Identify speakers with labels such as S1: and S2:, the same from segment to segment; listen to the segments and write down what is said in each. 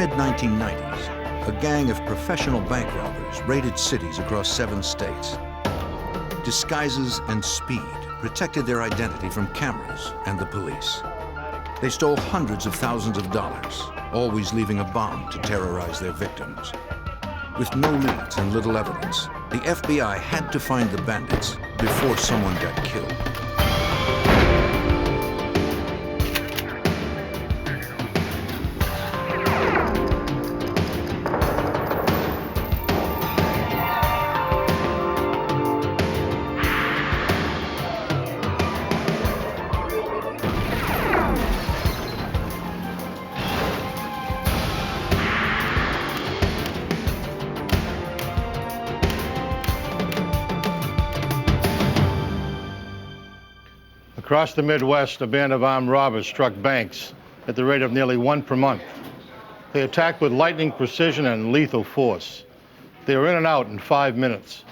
S1: mid-1990s, a gang of professional bank robbers raided cities across 7 states. Disguises and speed protected their identity from cameras and the police. They stole hundreds of thousands of dollars, always leaving a bomb to terrorize their victims. With no leads and little evidence, the FBI had to find the bandits before someone got killed.
S2: Across the Midwest, a band of armed robbers struck banks at the rate of nearly 1 per month. They attacked with lightning precision and lethal force. They were in and out in 5 minutes.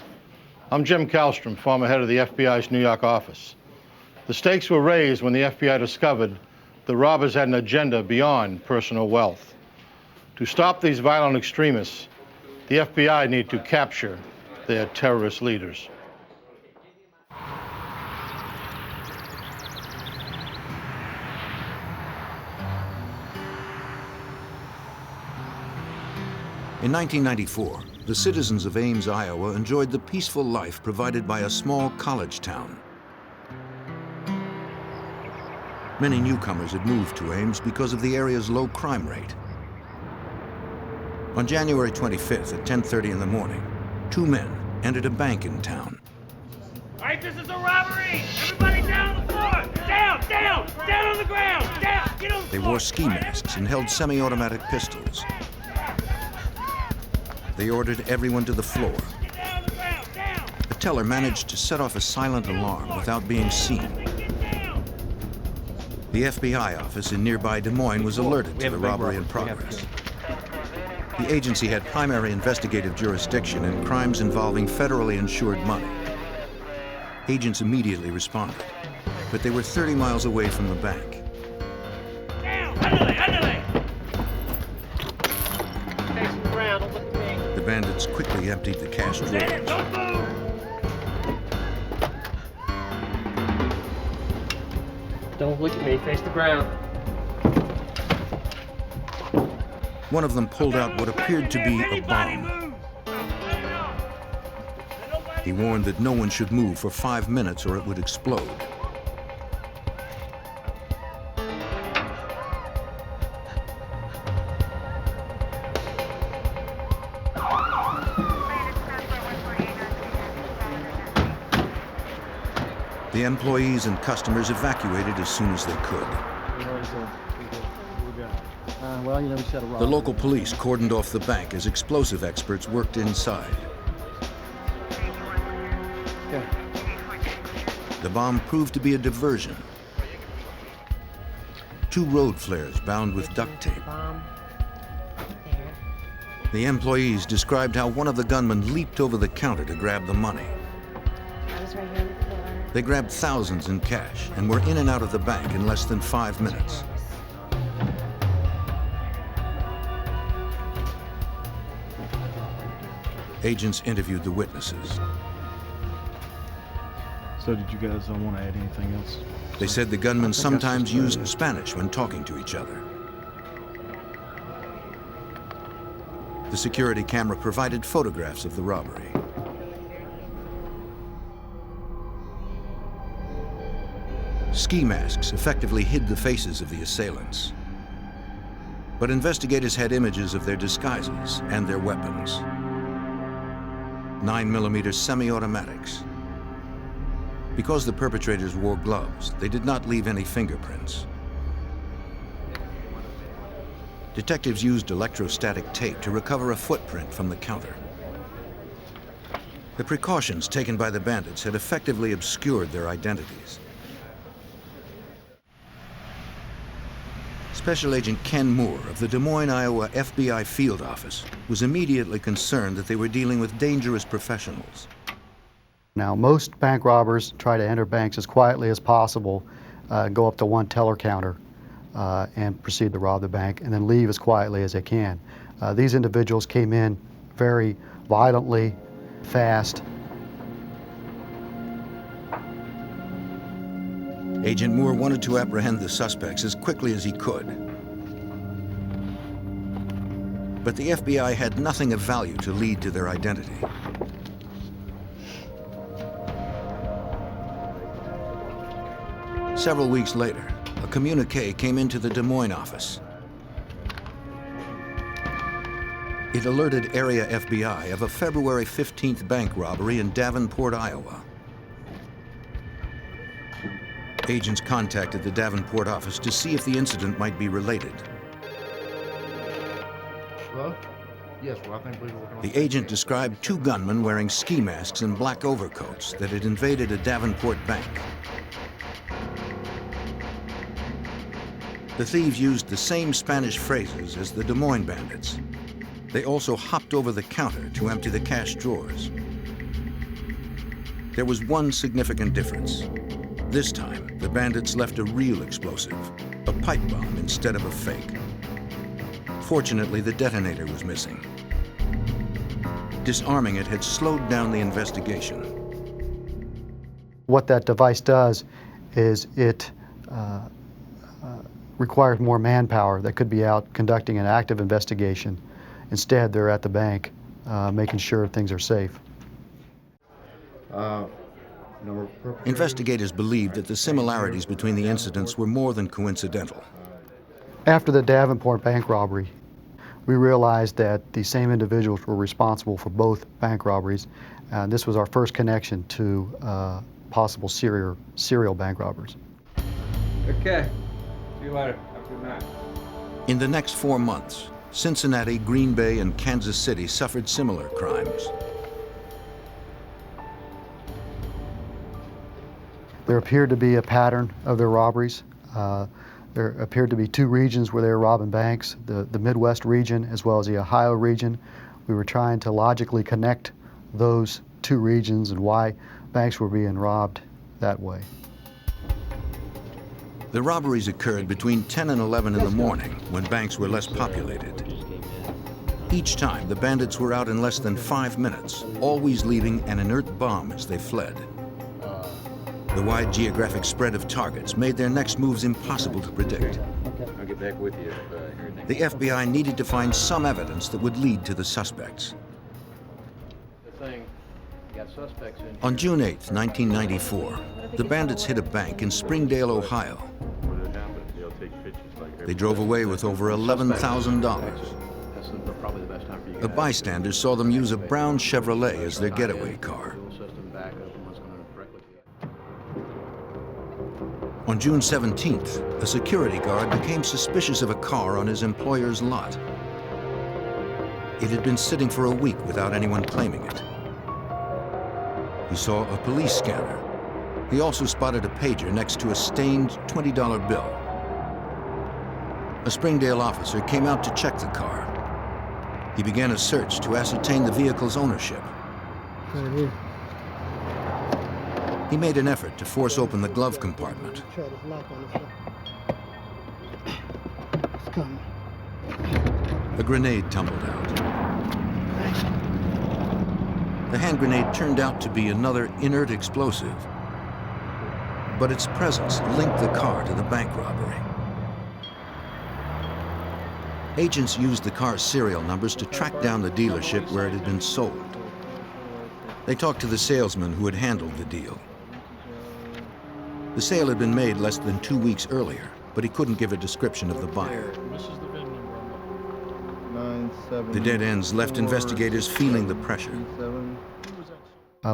S2: I'm Jim Kallstrom, former head of the FBI's New York office. The stakes were raised when the FBI discovered the robbers had an agenda beyond personal wealth. To stop these violent extremists, the FBI need to capture their terrorist leaders.
S1: In 1994, the citizens of Ames, Iowa enjoyed the peaceful life provided by a small college town. Many newcomers had moved to Ames because of the area's low crime rate. On January 25th at 10:30 in the morning, 2 men entered a bank in town.
S3: All right, this is a robbery! Everybody down on the floor! Down, down, down on the ground! Down, get on the floor!
S1: They wore ski masks and held semi-automatic pistols. They ordered everyone to the floor. The teller managed to set off a silent alarm without being seen. The FBI office in nearby Des Moines was alerted to the robbery in progress. The agency had primary investigative jurisdiction in crimes involving federally insured money. Agents immediately responded, but they were 30 miles away from the bank. The bandits quickly emptied the cash drawers.
S4: Don't look at me, face the ground.
S1: One of them pulled out what appeared to be a bomb. He warned that no one should move for 5 minutes or it would explode. The employees and customers evacuated as soon as they could. The local police cordoned off the bank as explosive experts worked inside. The bomb proved to be a diversion. 2 road flares bound with duct tape. The employees described how one of the gunmen leaped over the counter to grab the money. They grabbed thousands in cash and were in and out of the bank in less than 5 minutes. Agents interviewed the witnesses.
S5: So did you guys want to add anything else?
S1: They said the gunmen sometimes used Spanish when talking to each other. The security camera provided photographs of the robbery. Ski masks effectively hid the faces of the assailants. But investigators had images of their disguises and their weapons. 9mm semi-automatics. Because the perpetrators wore gloves, they did not leave any fingerprints. Detectives used electrostatic tape to recover a footprint from the counter. The precautions taken by the bandits had effectively obscured their identities. Special Agent Ken Moore of the Des Moines, Iowa FBI field office was immediately concerned that they were dealing with dangerous professionals.
S6: Now, most bank robbers try to enter banks as quietly as possible, go up to one teller counter. and proceed to rob the bank and then leave as quietly as they can. These individuals came in very violently, fast.
S1: Agent Moore wanted to apprehend the suspects as quickly as he could. But the FBI had nothing of value to lead to their identity. Several weeks later, a communique came into the Des Moines office. It alerted area FBI of a February 15th bank robbery in Davenport, Iowa. Agents contacted the Davenport office to see if the incident might be related.
S2: Hello? Yes, well, I think we're working on
S1: The agent described two gunmen wearing ski masks and black overcoats that had invaded a Davenport bank. The thieves used the same Spanish phrases as the Des Moines bandits. They also hopped over the counter to empty the cash drawers. There was one significant difference. This time, the bandits left a real explosive, a pipe bomb instead of a fake. Fortunately, the detonator was missing. Disarming it had slowed down the investigation.
S6: What that device does is it requires more manpower that could be out conducting an active investigation. Instead, they're at the bank making sure things are safe.
S1: Investigators believed that the similarities between the incidents were more than coincidental.
S6: After the Davenport bank robbery, we realized that the same individuals were responsible for both bank robberies, and this was our first connection to possible serial bank robbers.
S4: Okay. See you later. Have a good night.
S1: In the next 4 months, Cincinnati, Green Bay, and Kansas City suffered similar crimes.
S6: There appeared to be a pattern of their robberies. There appeared to be two regions where they were robbing banks, the Midwest region as well as the Ohio region. We were trying to logically connect those two regions and why banks were being robbed that way.
S1: The robberies occurred between 10 and 11 in the morning when banks were less populated. Each time, the bandits were out in less than 5 minutes, always leaving an inert bomb as they fled. The wide geographic spread of targets made their next moves impossible to predict.
S7: I'll get back with you.
S1: The FBI needed to find some evidence that would lead to the suspects. On June 8, 1994, the bandits hit a bank in Springdale, Ohio. They drove away with over $11,000. A bystander saw them use a brown Chevrolet as their getaway car. On June 17th, a security guard became suspicious of a car on his employer's lot. It had been sitting for a week without anyone claiming it. He saw a police scanner. He also spotted a pager next to a stained $20 bill. A Springdale officer came out to check the car. He began a search to ascertain the vehicle's ownership. He made an effort to force open the glove compartment. A grenade tumbled out. The hand grenade turned out to be another inert explosive, but its presence linked the car to the bank robbery. Agents used the car's serial numbers to track down the dealership where it had been sold. They talked to the salesman who had handled the deal. The sale had been made less than 2 weeks earlier, but he couldn't give a description of the buyer. The dead ends left investigators feeling the pressure.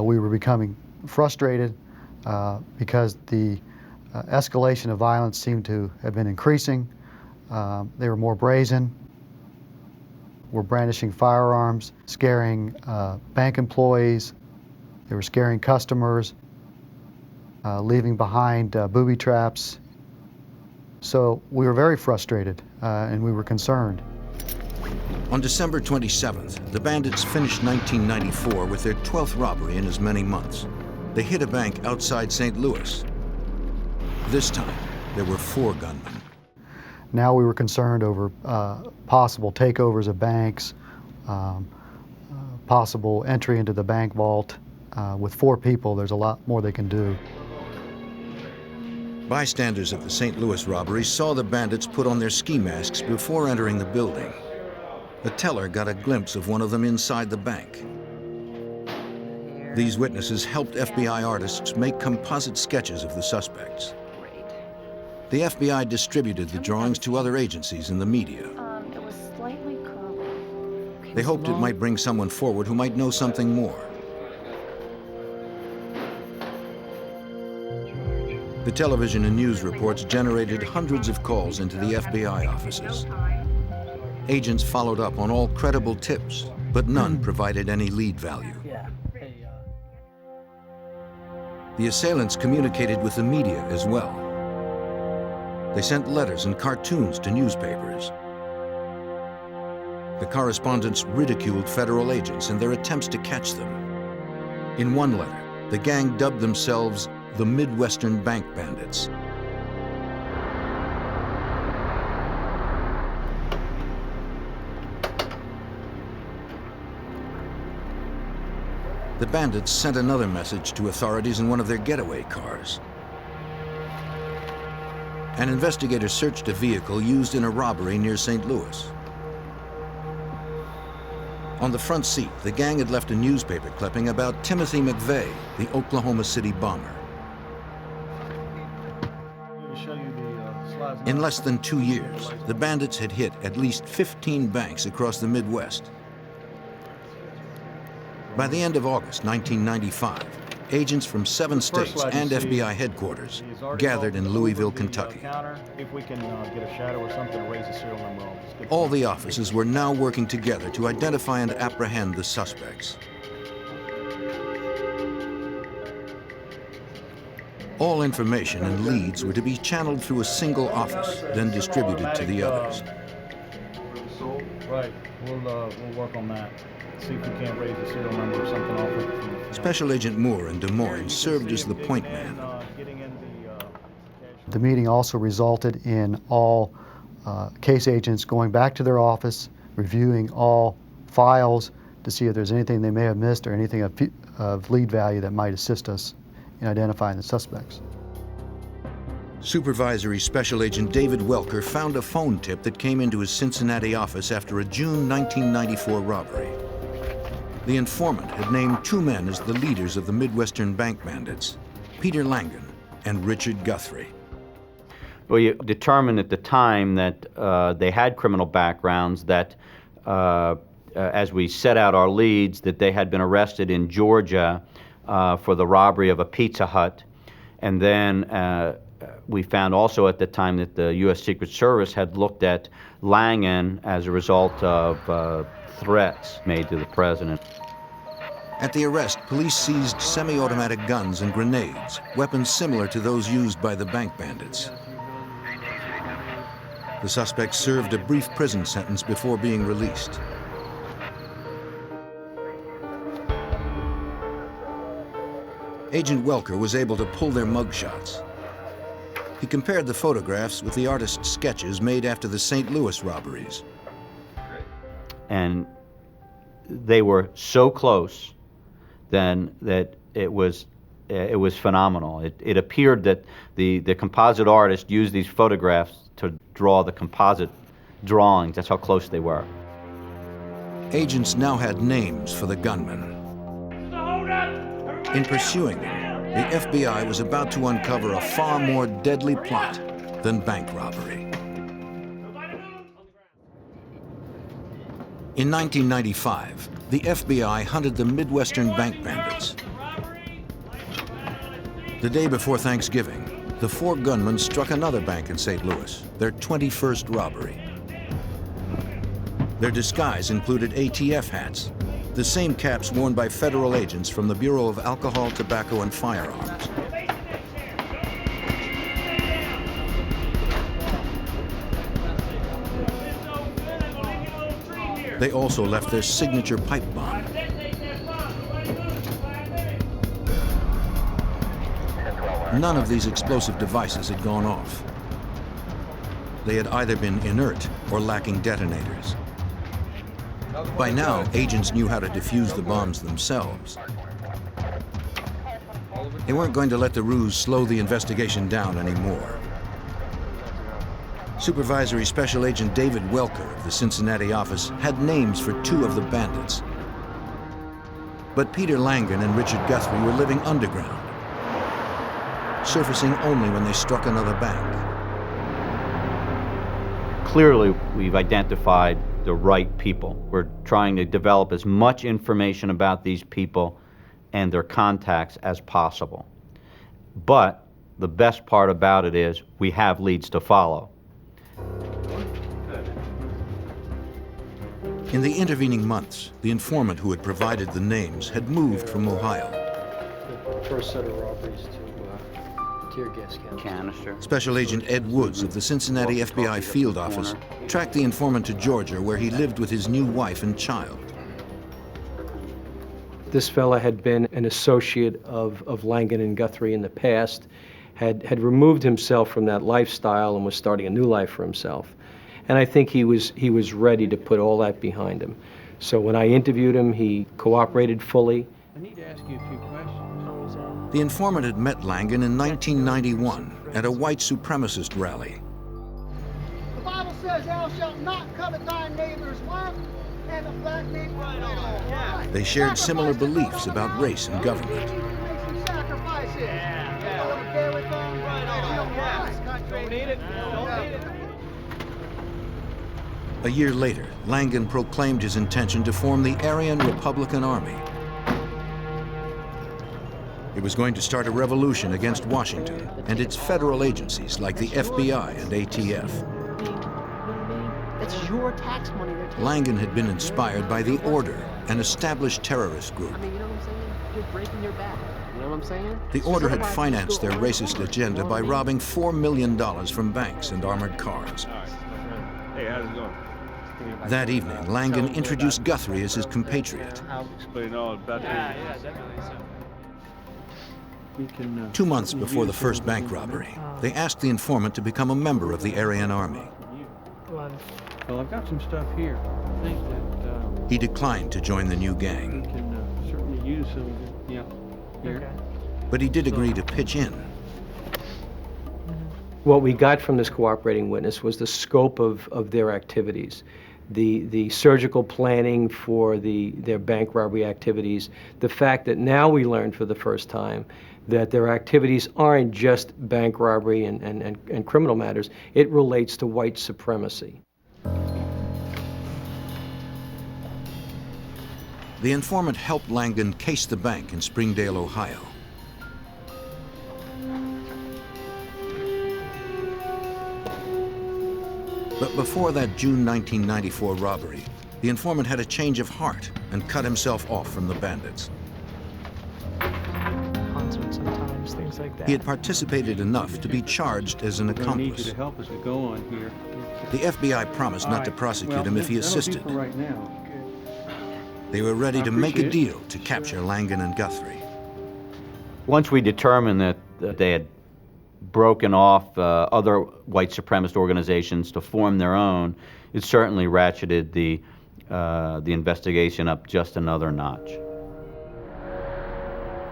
S6: We were becoming frustrated because the escalation of violence seemed to have been increasing. They were more brazen, were brandishing firearms, scaring bank employees. They were scaring customers, leaving behind booby traps. So we were very frustrated and we were concerned.
S1: On December 27th, the bandits finished 1994 with their 12th robbery in as many months. They hit a bank outside St. Louis. This time, there were 4 gunmen.
S6: Now we were concerned over possible takeovers of banks, possible entry into the bank vault. With 4 people, there's a lot more they can do.
S1: Bystanders at the St. Louis robbery saw the bandits put on their ski masks before entering the building. A teller got a glimpse of one of them inside the bank. These witnesses helped FBI artists make composite sketches of the suspects. The FBI distributed the drawings to other agencies and the media.
S8: It was slightly curved.
S1: They hoped it might bring someone forward who might know something more. The television and news reports generated hundreds of calls into the FBI offices. Agents followed up on all credible tips, but none provided any lead value. The assailants communicated with the media as well. They sent letters and cartoons to newspapers. The correspondents ridiculed federal agents and their attempts to catch them. In one letter, the gang dubbed themselves the Midwestern Bank Bandits. The bandits sent another message to authorities in one of their getaway cars. An investigator searched a vehicle used in a robbery near St. Louis. On the front seat, the gang had left a newspaper clipping about Timothy McVeigh, the Oklahoma City bomber. In less than 2 years, the bandits had hit at least 15 banks across the Midwest. By the end of August 1995, agents from 7 states and FBI headquarters gathered in Louisville, Kentucky. All the offices were now working together to identify and apprehend the suspects. All information and leads were to be channeled through a single office, then distributed to the others.
S5: Right, we'll work on that. See if we can't raise the serial number or something off it.
S1: Special Agent Moore in Des Moines served as the point man.
S6: The meeting also resulted in all case agents going back to their office, reviewing all files to see if there's anything they may have missed or anything of lead value that might assist us in identifying the suspects.
S1: Supervisory Special Agent David Welker found a phone tip that came into his Cincinnati office after a June 1994 robbery. The informant had named 2 men as the leaders of the Midwestern Bank Bandits, Peter Langan and Richard Guthrie.
S9: Well, you determined at the time that they had criminal backgrounds, that as we set out our leads, that they had been arrested in Georgia for the robbery of a Pizza Hut. And then we found also at the time that the U.S. Secret Service had looked at Langan as a result of threats made to the president.
S1: At the arrest, police seized semi-automatic guns and grenades, weapons similar to those used by the bank bandits. The suspects served a brief prison sentence before being released. Agent Welker was able to pull their mugshots. He compared the photographs with the artist's sketches made after the St. Louis robberies.
S9: And they were so close then that it was phenomenal. It appeared that the composite artist used these photographs to draw the composite drawings. That's how close they were.
S1: Agents now had names for the gunmen. In pursuing them, the FBI was about to uncover a far more deadly plot than bank robbery. In 1995, the FBI hunted the Midwestern Bank Bandits. The day before Thanksgiving, the 4 gunmen struck another bank in St. Louis, their 21st robbery. Their disguise included ATF hats, the same caps worn by federal agents from the Bureau of Alcohol, Tobacco, and Firearms. They also left their signature pipe bomb. None of these explosive devices had gone off. they had either been inert or lacking detonators. By now, agents knew how to defuse the bombs themselves. They weren't going to let the ruse slow the investigation down anymore. Supervisory Special Agent David Welker of the Cincinnati office had names for two of the bandits. But Peter Langan and Richard Guthrie were living underground, surfacing only when they struck another bank.
S9: Clearly, we've identified the right people. We're trying to develop as much information about these people and their contacts as possible. But the best part about it is we have leads to follow.
S1: In the intervening months, the informant who had provided the names had moved from Ohio.
S4: The first set of robberies to tear gas
S9: Canister.
S1: Special Agent Ed Woods of the Cincinnati FBI field office tracked the informant to Georgia, where he lived with his new wife and child.
S4: This fella had been an associate of Langan and Guthrie in the past, had removed himself from that lifestyle and was starting a new life for himself. And I think he was ready to put all that behind him. So when I interviewed him, he cooperated fully.
S10: I need to ask you a few questions.
S1: The informant had met Langan in 1991 at a white supremacist rally.
S11: The Bible says, thou shalt not covet thy neighbor's wife and the black neighbor's widow.
S1: They shared similar beliefs about race and government.
S11: Make some sacrifices.
S3: Don't need it. Don't need it.
S1: A year later, Langan proclaimed his intention to form the Aryan Republican Army. It was going to start a revolution against Washington and its federal agencies like the FBI and ATF.
S11: It's your tax money they're taking.
S1: Langan had been inspired by the Order, an established terrorist group.
S11: I mean, you know what I'm saying? You're breaking your back. You know what I'm saying?
S1: The Order had financed their racist agenda by robbing $4 million from banks and armored cars.
S10: Hey, how's it going?
S1: That evening, Langan introduced Guthrie as his compatriot.
S10: Explain all about that. Yeah, definitely. We can,
S1: 2 months before the first bank robbery, they asked the informant to become a member of the Aryan Army.
S10: Well, I've got some stuff here. I think that
S1: He declined to join the new
S10: we
S1: gang,
S10: can certainly use some of it. Yeah, here.
S1: but he did agree to pitch in.
S4: What we got from this cooperating witness was the scope of their activities, the surgical planning for their bank robbery activities, the fact that now we learned for the first time that their activities aren't just bank robbery and criminal matters. It relates to white supremacy.
S1: The informant helped Langan case the bank in Springdale, Ohio. But before that June 1994 robbery, the informant had a change of heart and cut himself off from the bandits.
S12: Sometimes, things like that.
S1: He had participated enough to be charged as an
S10: I need you
S1: accomplice.
S10: to help as we go on here.
S1: The FBI promised not to prosecute him if he assisted.
S10: That'll do for right now.
S1: They were ready to make a
S10: appreciate it.
S1: deal to capture Langan and Guthrie.
S9: Once we determined that they had broken off other white supremacist organizations to form their own, it certainly ratcheted the investigation up just another notch.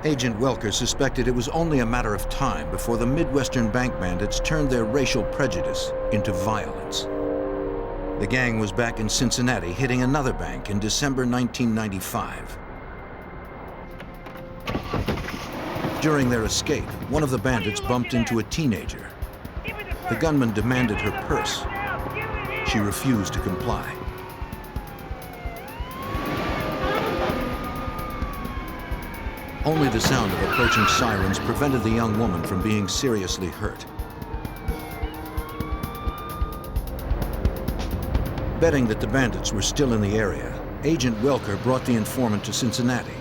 S1: Agent Welker suspected it was only a matter of time before the Midwestern bank bandits turned their racial prejudice into violence. The gang was back in Cincinnati, hitting another bank in December 1995. During their escape, one of the bandits bumped into a teenager. The gunman demanded her purse. She refused to comply. Only the sound of approaching sirens prevented the young woman from being seriously hurt. Betting that the bandits were still in the area, Agent Welker brought the informant to Cincinnati.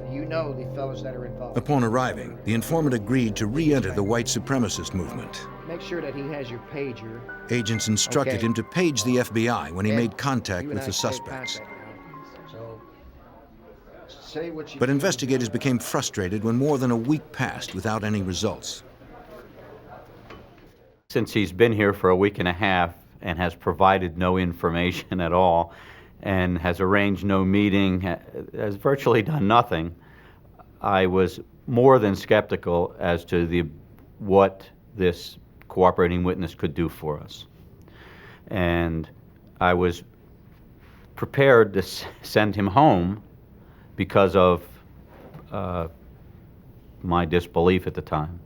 S11: You know the fellows that are involved.
S1: Upon arriving, the informant agreed to re-enter the white supremacist movement.
S11: Make sure that he has your pager.
S1: Agents instructed
S11: Okay.
S1: him to page the FBI when he
S11: Ed,
S1: made contact
S11: you and
S1: with
S11: I
S1: the
S11: stay
S1: suspects.
S11: contact now. So, say what you
S1: But
S11: do.
S1: investigators became frustrated when more than a week passed without any results.
S9: Since he's been here for a week and a half and has provided no information at all and has arranged no meeting, has virtually done nothing, I was more than skeptical as to what this cooperating witness could do for us. And I was prepared to send him home because of my disbelief at the time.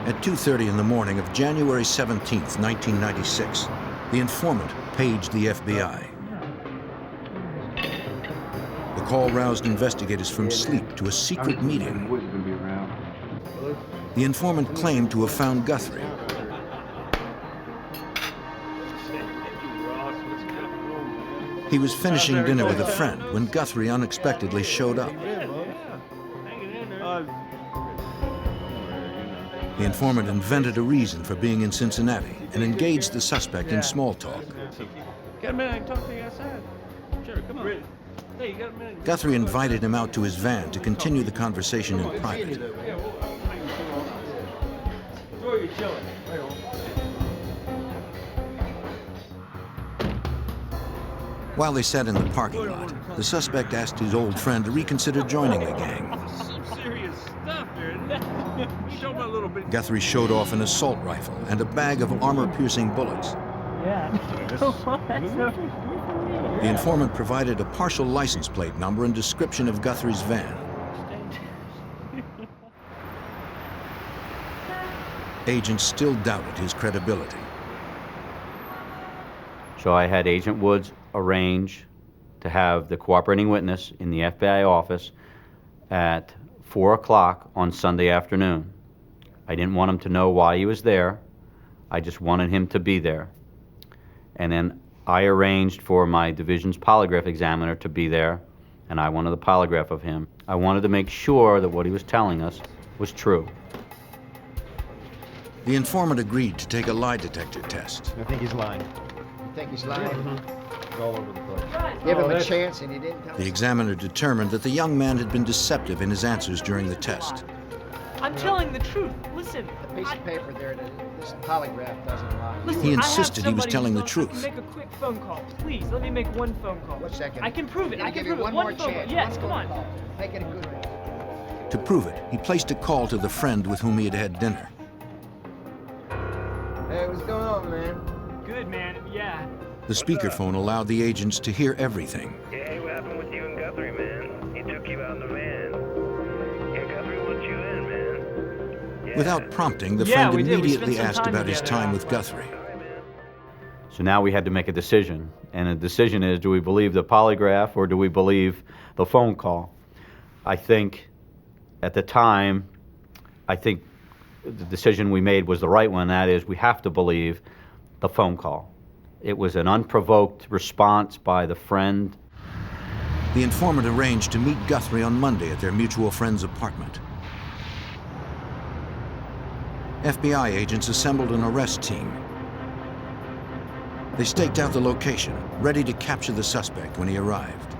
S1: At 2:30 in the morning of January 17th, 1996, the informant paged the FBI. The call roused investigators from sleep to a secret meeting. The informant claimed to have found Guthrie. He was finishing dinner with a friend when Guthrie unexpectedly showed up. The informant invented a reason for being in Cincinnati and engaged the suspect in small talk.
S10: Got a minute, I can talk to you outside. Sure, come on. Hey, you got a minute?
S1: Guthrie invited him out to his van to continue the conversation in private.
S10: Enjoy your chilling.
S1: While they sat in the parking lot, the suspect asked his old friend to reconsider joining the gang.
S10: Some serious stuff here. You talking about a little bit.
S1: Guthrie showed off an assault rifle and a bag of armor-piercing bullets.
S12: Yeah.
S1: The informant provided a partial license plate number and description of Guthrie's van. Agents still doubted his credibility.
S9: So I had Agent Woods arrange to have the cooperating witness in the FBI office at 4 o'clock on Sunday afternoon. I didn't want him to know why he was there. I just wanted him to be there. And then I arranged for my division's polygraph examiner to be there, and I wanted the polygraph of him. I wanted to make sure that what he was telling us was true.
S1: The informant agreed to take a lie detector test.
S13: I think he's lying.
S11: You think he's lying?
S13: He's all over the place.
S11: Give him a chance and he didn't tell us.
S1: The examiner determined that the young man had been deceptive in his answers during the test.
S12: I'm telling the truth. Listen.
S11: The piece of paper there, this polygraph doesn't lie.
S12: Listen,
S1: He
S12: I have
S1: insisted he was
S12: somebody
S1: telling the
S12: who's
S1: truth.
S12: I can make a quick phone call. Please, let me make one phone call.
S11: What's that gonna
S12: I can prove it. I can
S11: give you
S12: prove it.
S11: one more
S12: phone call.
S11: chance.
S12: Yes,
S11: one
S12: come on.
S11: phone call. Make it a good one.
S1: To prove it, he placed a call to the friend with whom he had had dinner.
S11: Hey, what's going on, man?
S12: Good, man. Yeah.
S1: The speakerphone allowed the agents to hear everything.
S14: Hey, what happened with you and Guthrie, man? He took you out in the van. Yeah, Guthrie wants you in, man. Yeah.
S1: Without prompting, the
S12: Yeah,
S1: friend
S12: we did. We
S1: immediately
S12: spent some
S1: asked
S12: time
S1: about his
S12: together.
S1: time with Guthrie.
S9: So now we had to make a decision, and the decision is, do we believe the polygraph or do we believe the phone call? I think at the time, the decision we made was the right one. That is, we have to believe the phone call. It was an unprovoked response by the friend.
S1: The informant arranged to meet Guthrie on Monday at their mutual friend's apartment. FBI agents assembled an arrest team. They staked out the location, ready to capture the suspect when he arrived.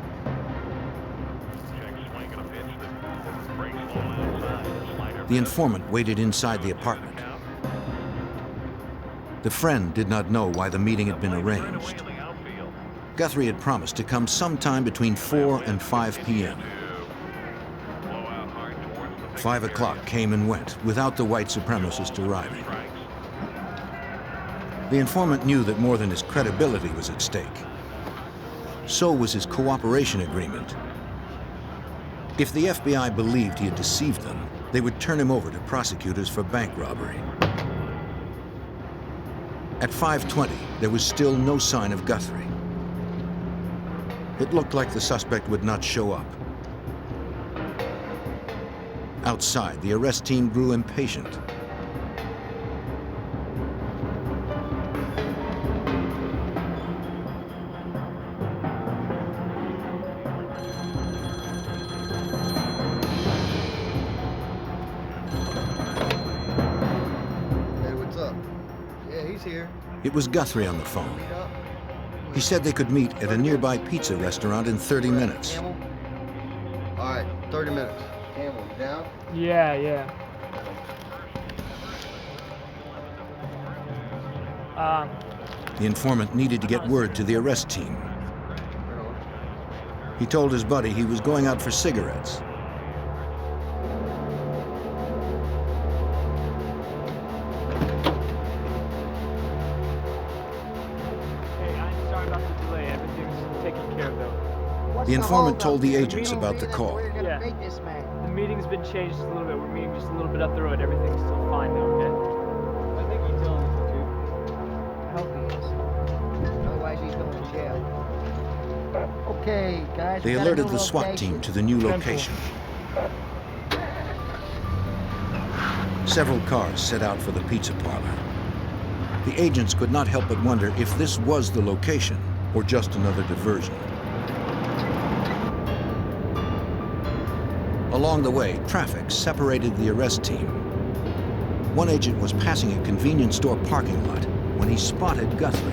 S1: The informant waited inside the apartment. The friend did not know why the meeting had been arranged. Guthrie had promised to come sometime between 4 and 5 p.m. 5 o'clock came and went without the white supremacist arriving. The informant knew that more than his credibility was at stake. So was his cooperation agreement. If the FBI believed he had deceived them, they would turn him over to prosecutors for bank robbery. At 5:20, there was still no sign of Guthrie. It looked like the suspect would not show up. Outside, the arrest team grew impatient.
S13: Hey, what's up? Yeah, he's here.
S1: It was Guthrie on the phone. He said they could meet at a nearby pizza restaurant in 30 minutes.
S13: All right, 30 minutes. Campbell, you down?
S12: Yeah, yeah.
S1: The informant needed to get word to the arrest team. He told his buddy he was going out for cigarettes.
S12: Hey, I'm sorry about the delay. Everything's taken care of, though.
S1: The informant told the agents about the call.
S12: Yeah. The meeting's been changed just a little bit. We're meeting just a little bit up the road. Everything's still fine, though, okay?
S13: I think he's telling us the truth.
S11: I hope he is. Otherwise, he's going to jail. Okay, guys.
S1: They alerted the SWAT team to the new location. Several cars set out for the pizza parlor. The agents could not help but wonder if this was the location or just another diversion. Along the way, traffic separated the arrest team. One agent was passing a convenience store parking lot when he spotted Guthrie.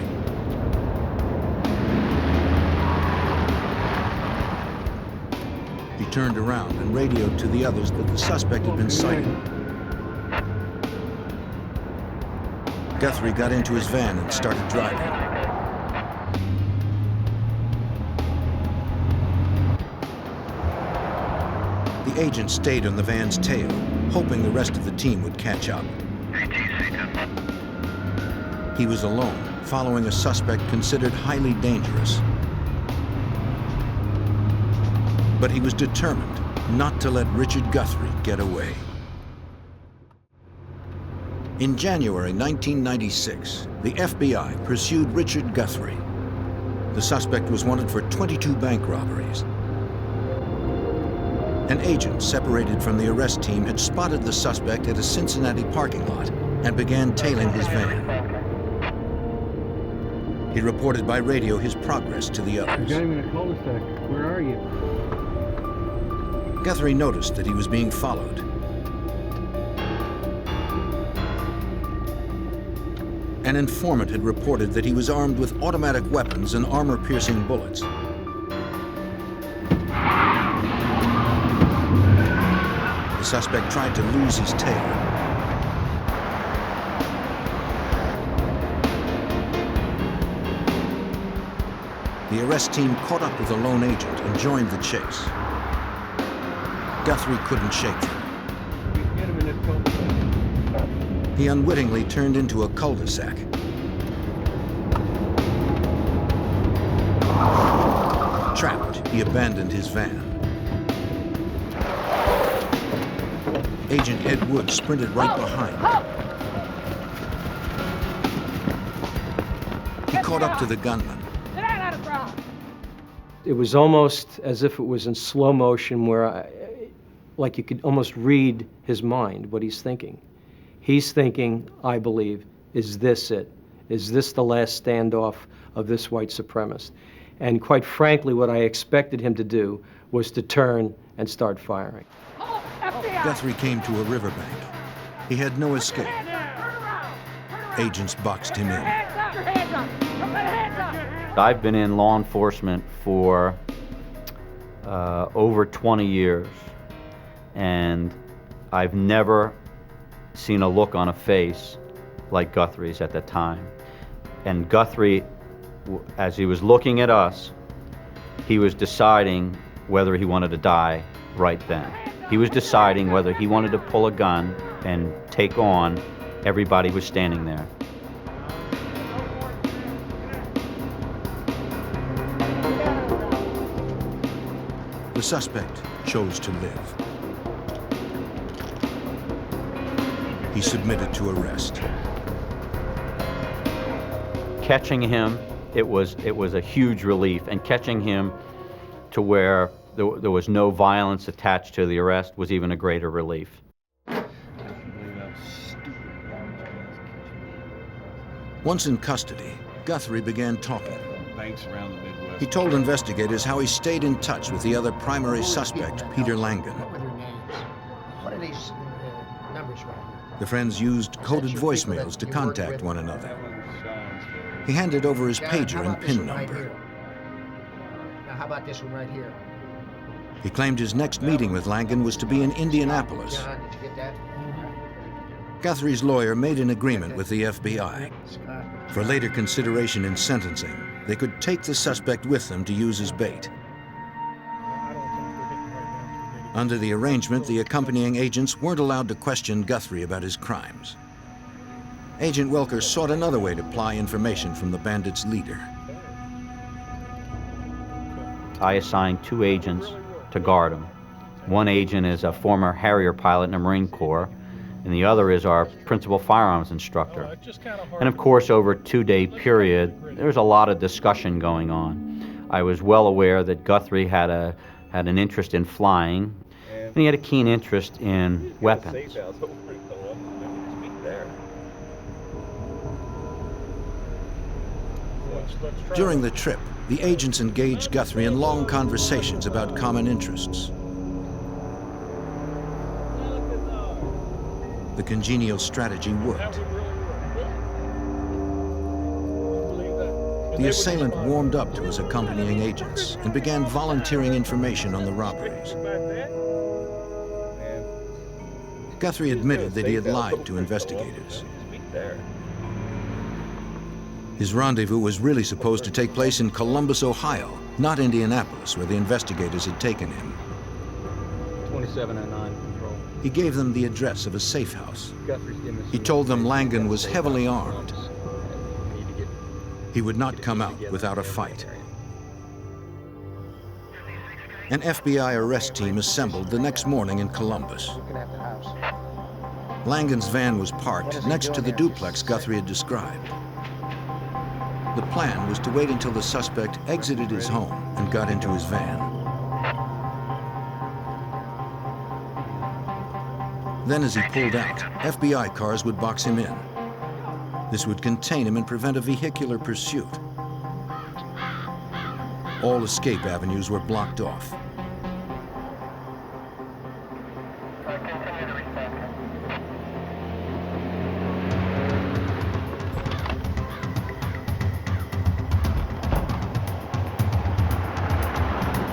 S1: He turned around and radioed to the others that the suspect had been sighted. Guthrie got into his van and started driving. The agent stayed on the van's tail, hoping the rest of the team would catch up. He was alone, following a suspect considered highly dangerous. But he was determined not to let Richard Guthrie get away. In January 1996, the FBI pursued Richard Guthrie. The suspect was wanted for 22 bank robberies. An agent separated from the arrest team had spotted the suspect at a Cincinnati parking lot and began tailing his van. He reported by radio his progress to the others.
S15: You got him in a cul-de-sac. Where are you?
S1: Guthrie noticed that he was being followed. An informant had reported that he was armed with automatic weapons and armor-piercing bullets. The suspect tried to lose his tail. The arrest team caught up with the lone agent and joined the chase. Guthrie couldn't shake them.
S15: Get him in a cul-de-sac.
S1: He unwittingly turned into a cul-de-sac. Trapped, he abandoned his van. Agent Ed Wood sprinted right behind. He caught up to the gunman.
S4: It was almost as if it was in slow motion where like you could almost read his mind, what he's thinking. He's thinking, I believe, is this it? Is this the last standoff of this white supremacist? And quite frankly, what I expected him to do was to turn and start firing.
S1: Guthrie came to a riverbank. He had no escape. Agents boxed him in.
S9: I've been in law enforcement for over 20 years, and I've never seen a look on a face like Guthrie's at that time. And Guthrie, as he was looking at us, he was deciding whether he wanted to die right then. He was deciding whether he wanted to pull a gun and take on everybody who was standing there.
S1: The suspect chose to live. He submitted to arrest.
S9: Catching him, it was a huge relief, and catching him to where there was no violence attached to the arrest was even a greater relief.
S1: Once in custody, Guthrie began talking.
S7: Banks around the Midwest.
S1: He told investigators how he stayed in touch with the other primary suspect, Peter Langan.
S11: What were their names? What are these numbers right here?
S1: The friends used coded voicemails to contact one another. He handed over his pager and PIN number.
S11: Now, how about this one right here?
S1: He claimed his next meeting with Langan was to be in Indianapolis.
S11: John, did you get that?
S1: Guthrie's lawyer made an agreement with the FBI. For later consideration in sentencing, they could take the suspect with them to use as bait. Under the arrangement, the accompanying agents weren't allowed to question Guthrie about his crimes. Agent Welker sought another way to ply information from the bandits' leader.
S9: I assigned 2 agents to guard him. One agent is a former Harrier pilot in the Marine Corps, and the other is our principal firearms instructor. And of course, over a 2-day period, there was a lot of discussion going on. I was well aware that Guthrie had an interest in flying, and he had a keen interest in weapons.
S1: During the trip, the agents engaged Guthrie in long conversations about common interests. The congenial strategy worked. The assailant warmed up to his accompanying agents and began volunteering information on the robberies. Guthrie admitted that he had lied to investigators. His rendezvous was really supposed to take place in Columbus, Ohio, not Indianapolis, where the investigators had taken him.
S15: 2709 control.
S1: He gave them the address of a safe house. He told them Langan was heavily armed. He would not come out without a fight. An FBI arrest team assembled the next morning in Columbus. Langan's van was parked next to the duplex Guthrie had described. The plan was to wait until the suspect exited his home and got into his van. Then as he pulled out, FBI cars would box him in. This would contain him and prevent a vehicular pursuit. All escape avenues were blocked off.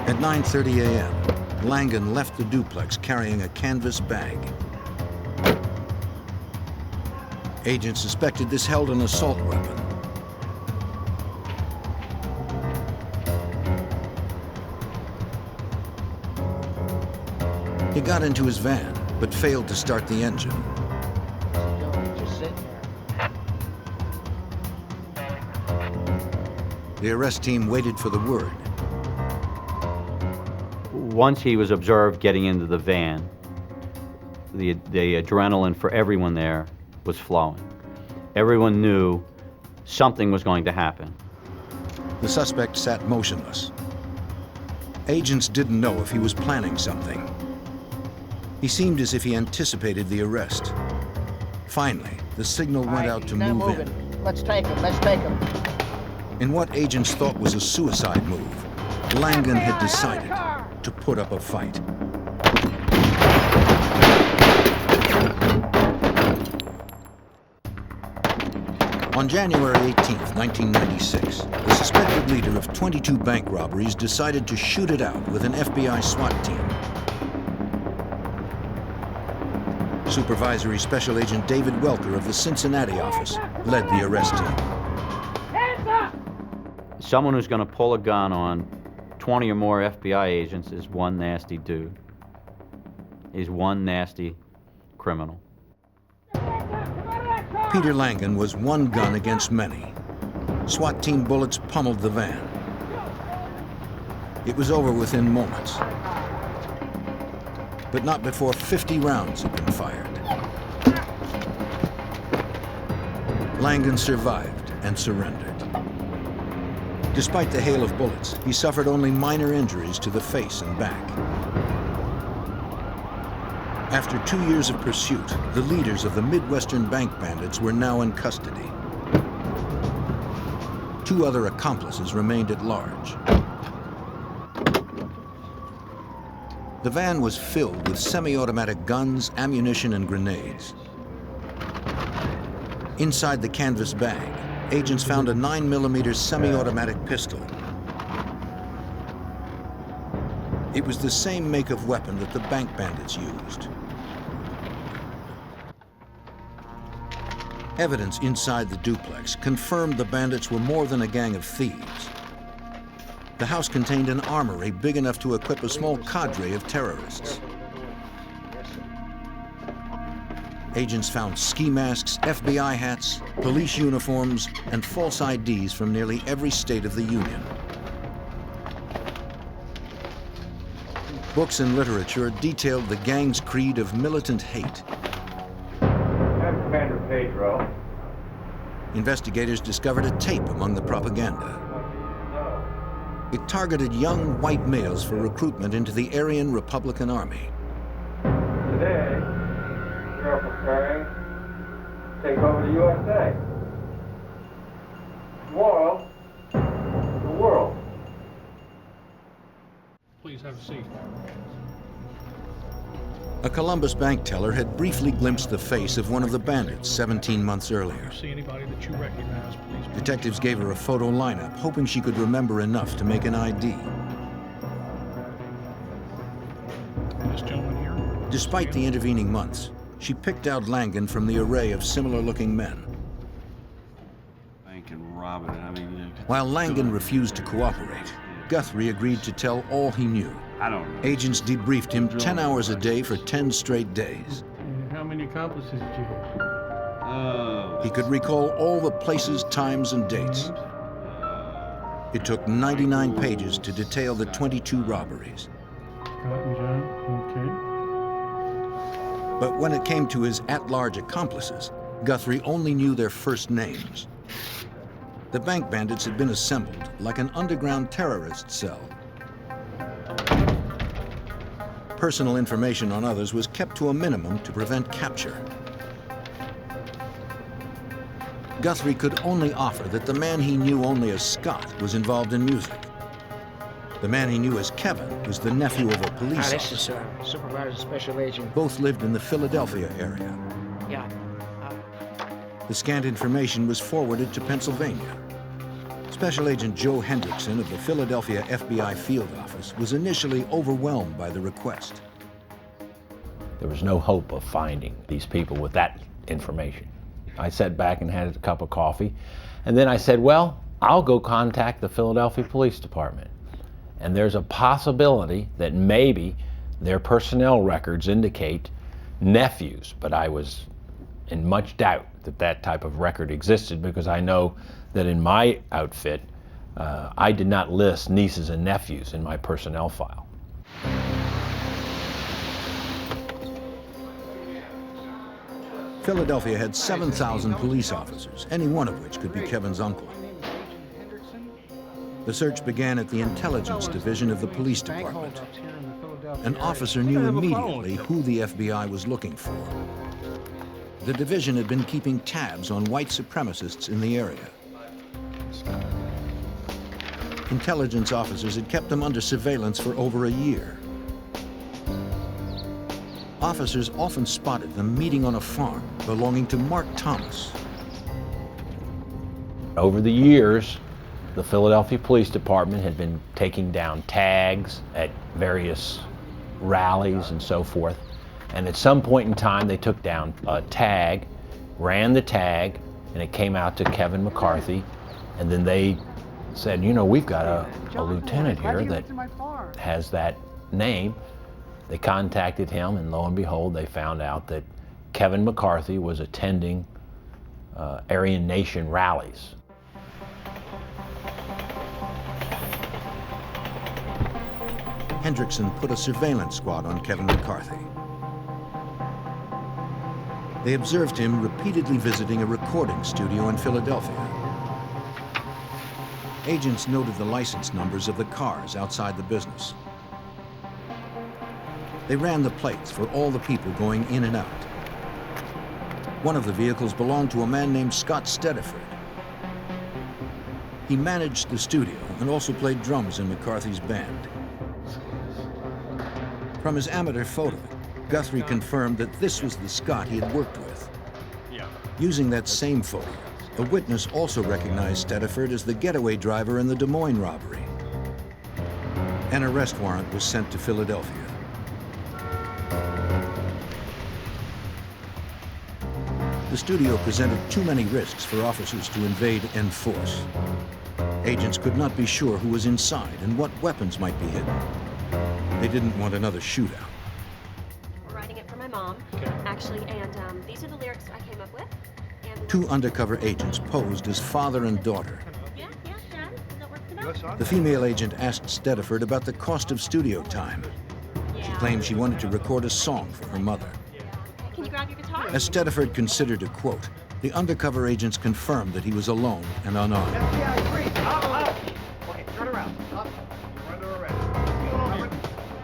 S1: At 9:30 a.m., Langan left the duplex carrying a canvas bag. Agents suspected this held an assault weapon. He got into his van, but failed to start the engine. The arrest team waited for the word.
S9: Once he was observed getting into the van, the adrenaline for everyone there was flowing. Everyone knew something was going to happen.
S1: The suspect sat motionless. Agents didn't know if he was planning something. He seemed as if he anticipated the arrest. Finally, the signal went out to move in.
S11: Let's take him, let's take him.
S1: In what agents thought was a suicide move, Langan had decided to put up a fight. On January 18th, 1996, the suspected leader of 22 bank robberies decided to shoot it out with an FBI SWAT team. Supervisory Special Agent David Welker of the Cincinnati office led the arrest team.
S9: Someone who's going to pull a gun on 20 or more FBI agents is one nasty dude. He's one nasty criminal.
S1: Peter Langan was one gun against many. SWAT team bullets pummeled the van. It was over within moments, but not before 50 rounds had been fired. Langan survived and surrendered. Despite the hail of bullets, he suffered only minor injuries to the face and back. After 2 years of pursuit, the leaders of the Midwestern bank bandits were now in custody. 2 other accomplices remained at large. The van was filled with semi-automatic guns, ammunition, and grenades. Inside the canvas bag, agents found a 9mm semi-automatic pistol. It was the same make of weapon that the bank bandits used. Evidence inside the duplex confirmed the bandits were more than a gang of thieves. The house contained an armory big enough to equip a small cadre of terrorists. Agents found ski masks, FBI hats, police uniforms, and false IDs from nearly every state of the Union. Books and literature detailed the gang's creed of militant hate.
S16: I'm Commander Pedro.
S1: Investigators discovered a tape among the propaganda. It targeted young white males for recruitment into the Aryan Republican Army.
S16: Today, we are preparing to take over the USA. Tomorrow, the world.
S15: Please have a seat.
S1: A Columbus bank teller had briefly glimpsed the face of one of the bandits 17 months earlier.
S15: See anybody that you recognize, please.
S1: Detectives gave her a photo lineup, hoping she could remember enough to make an ID.
S15: This gentleman here.
S1: Despite the intervening months, she picked out Langan from the array of similar-looking men.
S7: Bank and robbing it. I mean,
S1: While Langan refused to cooperate, Guthrie agreed to tell all he knew.
S7: I don't know.
S1: Agents debriefed him 10 hours a day for 10 straight days.
S15: And how many accomplices did you have?
S1: He could recall all the places, times, and dates. It took 99 pages to detail the 22 robberies.
S15: Scott and John, okay.
S1: But when it came to his at-large accomplices, Guthrie only knew their first names. The bank bandits had been assembled like an underground terrorist cell. Personal information on others was kept to a minimum to prevent capture. Guthrie could only offer that the man he knew only as Scott was involved in music. The man he knew as Kevin was the nephew of a police officer.
S17: This is Supervisor Special Agent.
S1: Both lived in the Philadelphia area.
S17: Yeah.
S1: The scant information was forwarded to Pennsylvania. Special Agent Joe Hendrickson of the Philadelphia FBI field office was initially overwhelmed by the request.
S18: There was no hope of finding these people with that information. I sat back and had a cup of coffee, and then I said, well, I'll go contact the Philadelphia Police Department. And there's a possibility that maybe their personnel records indicate nephews, but I was in much doubt that that type of record existed, because I know that in my outfit, I did not list nieces and nephews in my personnel file.
S1: Philadelphia had 7,000 police officers, any one of which could be Kevin's uncle. The search began at the intelligence division of the police department. An officer knew immediately who the FBI was looking for. The division had been keeping tabs on white supremacists in the area. Intelligence officers had kept them under surveillance for over a year. Officers often spotted them meeting on a farm belonging to Mark Thomas.
S18: Over the years, the Philadelphia Police Department had been taking down tags at various rallies and so forth. And at some point in time, they took down a tag, ran the tag, and it came out to Kevin McCarthy. And then they said, you know, we've got a lieutenant here that has that name. They contacted him, and lo and behold, they found out that Kevin McCarthy was attending Aryan Nation rallies.
S1: Hendrickson put a surveillance squad on Kevin McCarthy. They observed him repeatedly visiting a recording studio in Philadelphia. Agents noted the license numbers of the cars outside the business. They ran the plates for all the people going in and out. One of the vehicles belonged to a man named Scott Stediford. He managed the studio and also played drums in McCarthy's band. From his amateur photo, Guthrie confirmed that this was the Scott he had worked with. Using that same photo, a witness also recognized Stediford as the getaway driver in the Des Moines robbery. An arrest warrant was sent to Philadelphia. The studio presented too many risks for officers to invade en force. Agents could not be sure who was inside and what weapons might be hidden. They didn't want another shootout.
S8: We're writing it for my mom, actually, and these are the lyrics I came up with. And
S1: Two undercover agents posed as father and daughter.
S8: Yeah, Dad, does that work for now?
S1: The female agent asked Stediford about the cost of studio time. She claimed she wanted to record a song for her mother.
S8: Can you grab your guitar?
S1: As Stediford considered a quote, the undercover agents confirmed that he was alone and unarmed.
S3: FBI, freeze! Up! Okay, turn around. Up. You're under arrest.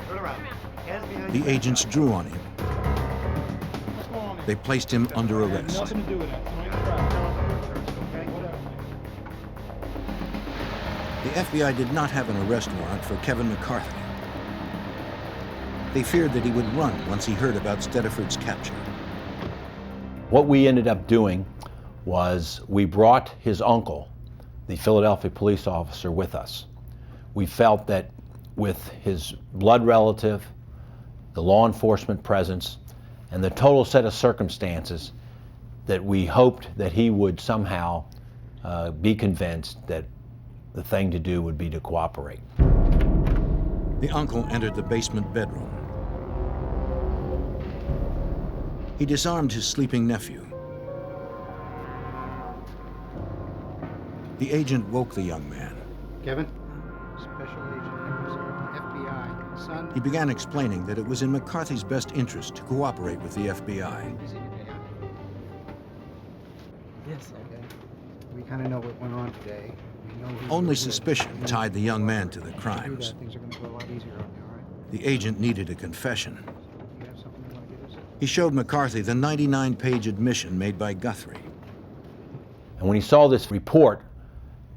S3: Turn around. Hands behind
S1: The
S3: your
S1: agents drew on him. They placed him under arrest.
S5: Nothing to do with that.
S1: The FBI did not have an arrest warrant for Kevin McCarthy. They feared that he would run once he heard about Stediford's capture.
S18: What we ended up doing was we brought his uncle, the Philadelphia police officer, with us. We felt that with his blood relative, the law enforcement presence, and the total set of circumstances, that we hoped that he would somehow be convinced that the thing to do would be to cooperate.
S1: The uncle entered the basement bedroom. He disarmed his sleeping nephew. The agent woke the young man.
S17: Kevin? Special Agent Henderson, FBI. Son?
S1: He began explaining that it was in McCarthy's best interest to cooperate with the FBI.
S17: Yes, okay. We kind of know what went on today. We know who
S1: Only
S17: did it.
S1: suspicion tied the young man to the
S17: If you do
S1: crimes.
S17: that, things are going to go a lot easier on you, all right?
S1: The agent needed a confession.
S17: You have something you want to give us?
S1: He showed McCarthy the 99-page admission made by Guthrie.
S18: And when he saw this report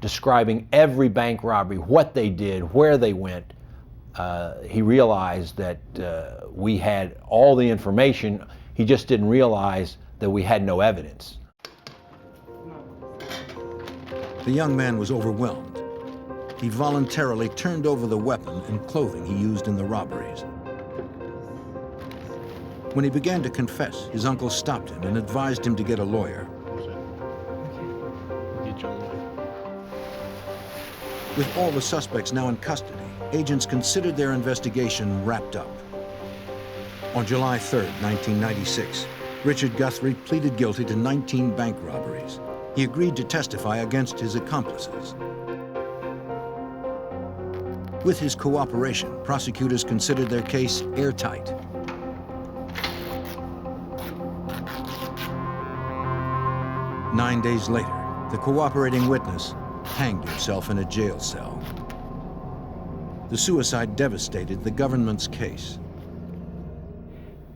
S18: describing every bank robbery, what they did, where they went, he realized that we had all the information. He just didn't realize that we had no evidence.
S1: The young man was overwhelmed. He voluntarily turned over the weapon and clothing he used in the robberies. When he began to confess, his uncle stopped him and advised him to get a lawyer. With all the suspects now in custody, agents considered their investigation wrapped up. On July 3, 1996, Richard Guthrie pleaded guilty to 19 bank robberies. He agreed to testify against his accomplices. With his cooperation, prosecutors considered their case airtight. Nine days later, the cooperating witness hanged himself in a jail cell. The suicide devastated the government's case.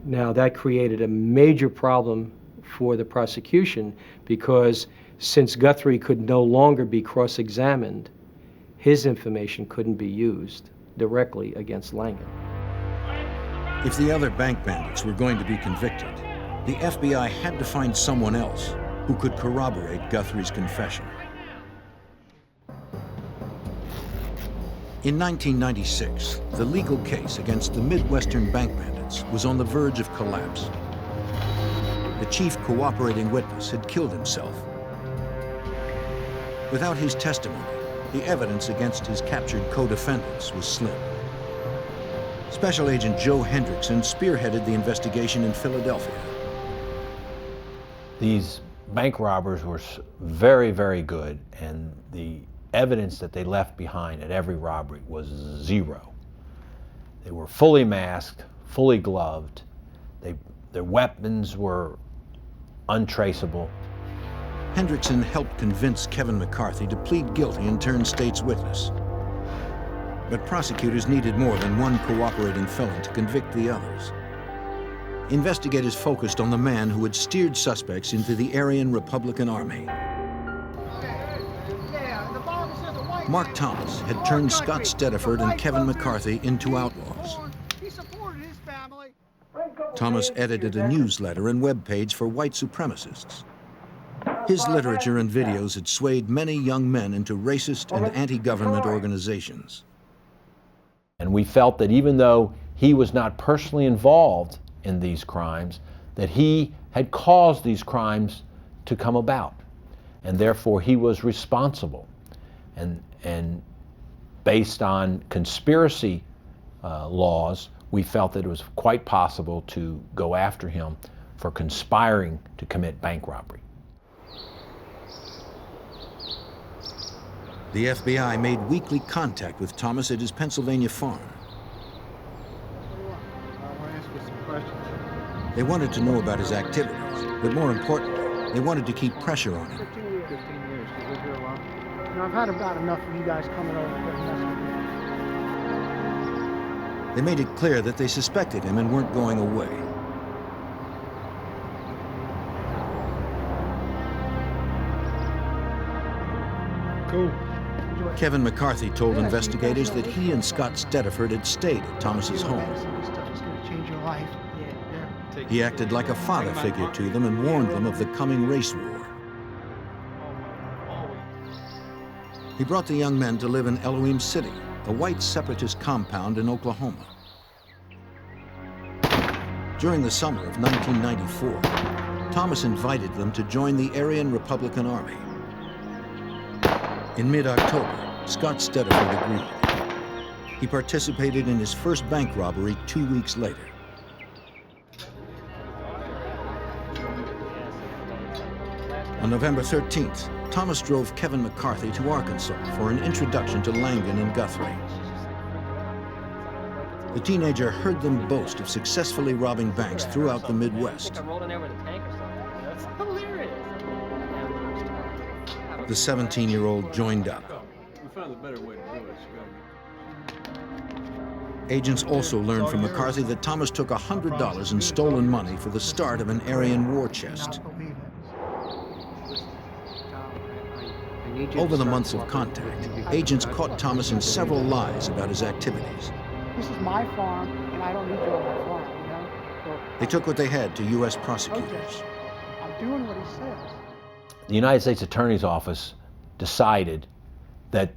S4: Now, that created a major problem for the prosecution because since Guthrie could no longer be cross-examined, his information couldn't be used directly against Langan.
S1: If the other bank bandits were going to be convicted, the FBI had to find someone else who could corroborate Guthrie's confession. In 1996, the legal case against the Midwestern bank bandits was on the verge of collapse. The chief cooperating witness had killed himself. Without his testimony, the evidence against his captured co-defendants was slim. Special Agent Joe Hendrickson spearheaded the investigation in Philadelphia.
S18: These bank robbers were very, very good, and the evidence that they left behind at every robbery was zero. They were fully masked, fully gloved. Their weapons were untraceable.
S1: Hendrickson helped convince Kevin McCarthy to plead guilty and turn state's witness. But prosecutors needed more than one cooperating felon to convict the others. Investigators focused on the man who had steered suspects into the Aryan Republican Army. Mark Thomas had turned Scott Stediford and Kevin McCarthy into outlaws. Thomas edited a newsletter and webpage for white supremacists. His literature and videos had swayed many young men into racist and anti-government organizations.
S18: And we felt that even though he was not personally involved in these crimes, that he had caused these crimes to come about, and therefore he was responsible. And based on conspiracy laws, we felt that it was quite possible to go after him for conspiring to commit bank robbery.
S1: The FBI made weekly contact with Thomas at his Pennsylvania farm.
S17: I want to ask you some questions.
S1: They wanted to know about his activities, but more importantly, they wanted to keep pressure on him.
S11: 15 years. 15 years. You live here alone? You know, I've had about enough of you guys coming over and messing with me.
S1: They made it clear that they suspected him and weren't going away.
S11: Cool.
S1: Kevin McCarthy told investigators that he and Scott Stediford had stayed at Thomas's home.
S11: This stuff is going to change your life. Yeah.
S1: He acted like a father figure to them and warned them of the coming race war. He brought the young men to live in Elohim City, a white separatist compound in Oklahoma. During the summer of 1994, Thomas invited them to join the Aryan Republican Army. In mid-October, Scott Stediford agreed. He participated in his first bank robbery 2 weeks later. On November 13th, Thomas drove Kevin McCarthy to Arkansas for an introduction to Langan and Guthrie. The teenager heard them boast of successfully robbing banks throughout the Midwest. The 17-year-old joined up.
S15: We found a better way to do it, Scott.
S1: Agents also learned from McCarthy that Thomas took $100 in stolen money for the start of an Aryan war chest. Over the months of contact, agents caught Thomas in several lies about his activities.
S11: This is my farm, and I don't need you on my farm, you know? So,
S1: They took what they had to U.S. prosecutors.
S11: okay. I'm doing what he says.
S18: The United States Attorney's Office decided that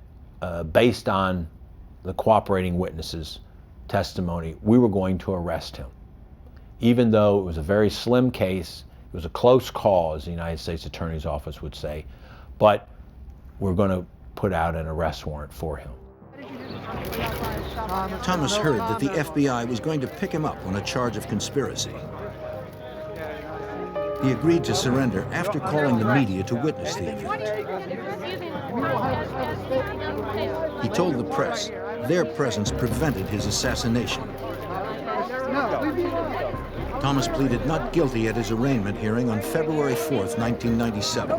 S18: based on the cooperating witnesses' testimony, we were going to arrest him. Even though it was a very slim case, it was a close call, as the United States Attorney's Office would say, but we're going to put out an arrest warrant for him.
S1: Thomas heard that the FBI was going to pick him up on a charge of conspiracy. He agreed to surrender after calling the media to witness the event. He told the press their presence prevented his assassination. Thomas pleaded not guilty at his arraignment hearing on February 4th, 1997.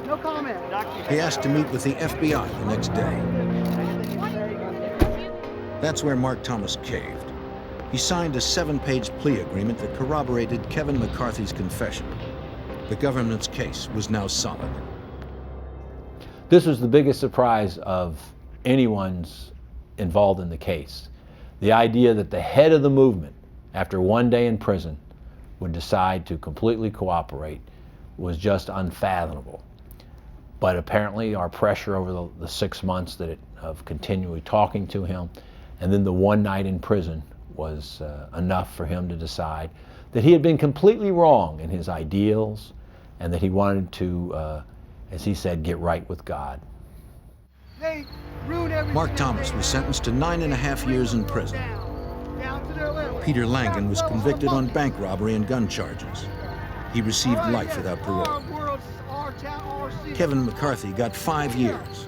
S11: No comment.
S1: He asked to meet with the FBI the next day. That's where Mark Thomas caved. He signed a 7-page plea agreement that corroborated Kevin McCarthy's confession. The government's case was now solid.
S18: This was the biggest surprise of anyone's involved in the case. The idea that the head of the movement, after one day in prison, would decide to completely cooperate was just unfathomable. But apparently our pressure over the 6 months of continually talking to him, and then the one night in prison, was enough for him to decide that he had been completely wrong in his ideals and that he wanted to, as he said, get right with God.
S1: Mark Thomas was sentenced to 9.5 years in prison. Peter Langan was convicted on bank robbery and gun charges. He received life without parole. Kevin McCarthy got 5 years.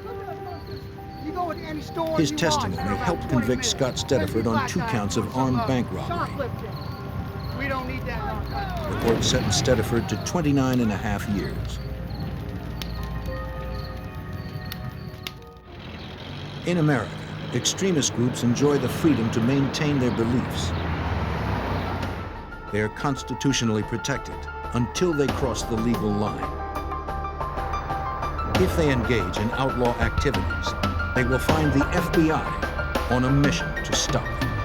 S1: His testimony helped convict Scott Stediford on 2 counts of armed bank robbery. The court sentenced Stediford to 29.5 years. In America, extremist groups enjoy the freedom to maintain their beliefs. They are constitutionally protected until they cross the legal line. If they engage in outlaw activities, they will find the FBI on a mission to stop them.